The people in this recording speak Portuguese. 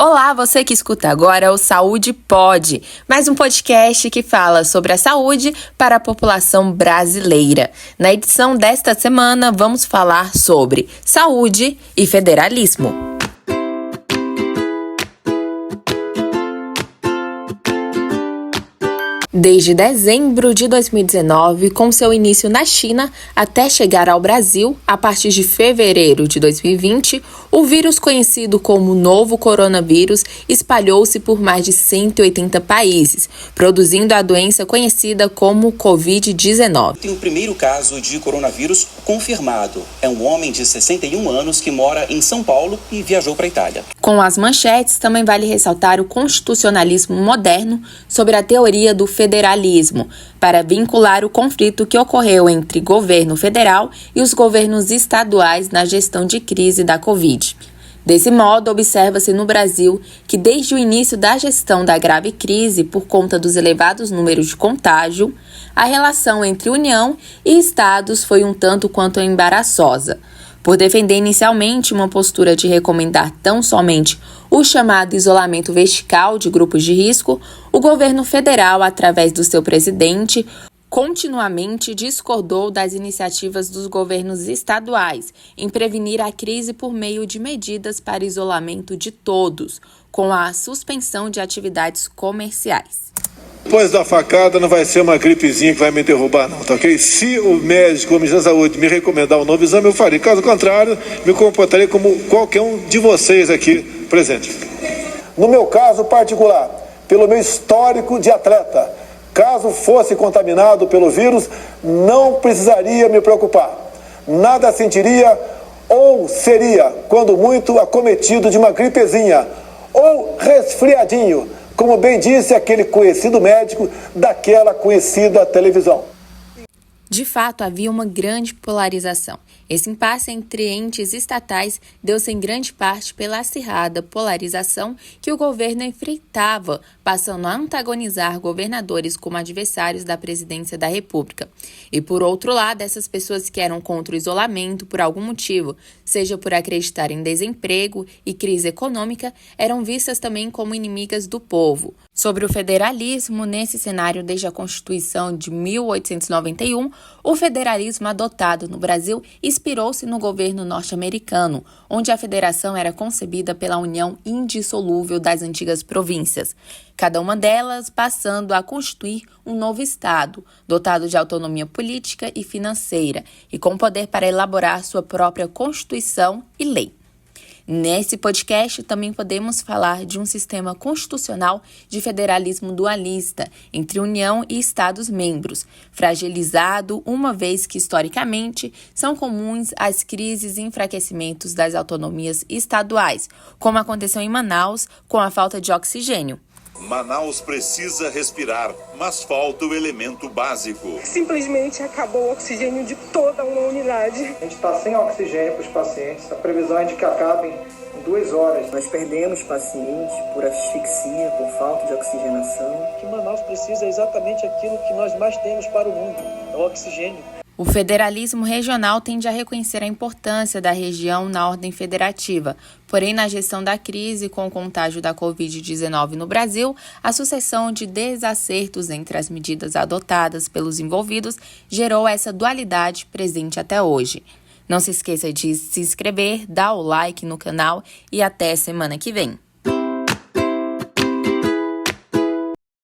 Olá, você que escuta agora o Saúde Pode, mais um podcast que fala sobre a saúde para a população brasileira. Na edição desta semana, vamos falar sobre saúde e federalismo. Desde dezembro de 2019, com seu início na China até chegar ao Brasil, a partir de fevereiro de 2020, o vírus conhecido como novo coronavírus espalhou-se por mais de 180 países, produzindo a doença conhecida como Covid-19. Tem o primeiro caso de coronavírus confirmado. É um homem de 61 anos que mora em São Paulo e viajou para a Itália. Com as manchetes, também vale ressaltar o constitucionalismo moderno sobre a teoria do federalismo, para vincular o conflito que ocorreu entre governo federal e os governos estaduais na gestão de crise da Covid. Desse modo, observa-se no Brasil que desde o início da gestão da grave crise, por conta dos elevados números de contágio, a relação entre União e estados foi um tanto quanto embaraçosa. Por defender inicialmente uma postura de recomendar tão somente o chamado isolamento vertical de grupos de risco, o governo federal, através do seu presidente, continuamente discordou das iniciativas dos governos estaduais em prevenir a crise por meio de medidas para isolamento de todos, com a suspensão de atividades comerciais. Depois da facada não vai ser uma gripezinha que vai me derrubar não, tá ok? Se o médico ou o Ministério da Saúde me recomendar um novo exame, eu farei. Caso contrário, me comportarei como qualquer um de vocês aqui presentes. No meu caso particular, pelo meu histórico de atleta, caso fosse contaminado pelo vírus, não precisaria me preocupar. Nada sentiria ou seria, quando muito, acometido de uma gripezinha ou resfriadinho, como bem disse aquele conhecido médico daquela conhecida televisão. De fato, havia uma grande polarização. Esse impasse entre entes estatais deu-se em grande parte pela acirrada polarização que o governo enfrentava, passando a antagonizar governadores como adversários da presidência da República. E, por outro lado, essas pessoas que eram contra o isolamento por algum motivo, seja por acreditar em desemprego e crise econômica, eram vistas também como inimigas do povo. Sobre o federalismo, nesse cenário desde a Constituição de 1891, o federalismo adotado no Brasil inspirou-se no governo norte-americano, onde a federação era concebida pela união indissolúvel das antigas províncias, cada uma delas passando a constituir um novo Estado, dotado de autonomia política e financeira, e com poder para elaborar sua própria Constituição e lei. Nesse podcast, também podemos falar de um sistema constitucional de federalismo dualista entre União e Estados-membros, fragilizado uma vez que, historicamente, são comuns as crises e enfraquecimentos das autonomias estaduais, como aconteceu em Manaus com a falta de oxigênio. Manaus precisa respirar, mas falta o elemento básico. Simplesmente acabou o oxigênio de toda uma unidade. A gente está sem oxigênio para os pacientes. A previsão é de que acabem em 2 horas. Nós perdemos pacientes por asfixia, por falta de oxigenação. O que Manaus precisa é exatamente aquilo que nós mais temos para o mundo, é o oxigênio. O federalismo regional tende a reconhecer a importância da região na ordem federativa, porém na gestão da crise com o contágio da Covid-19 no Brasil, a sucessão de desacertos entre as medidas adotadas pelos envolvidos gerou essa dualidade presente até hoje. Não se esqueça de se inscrever, dar o like no canal e até semana que vem.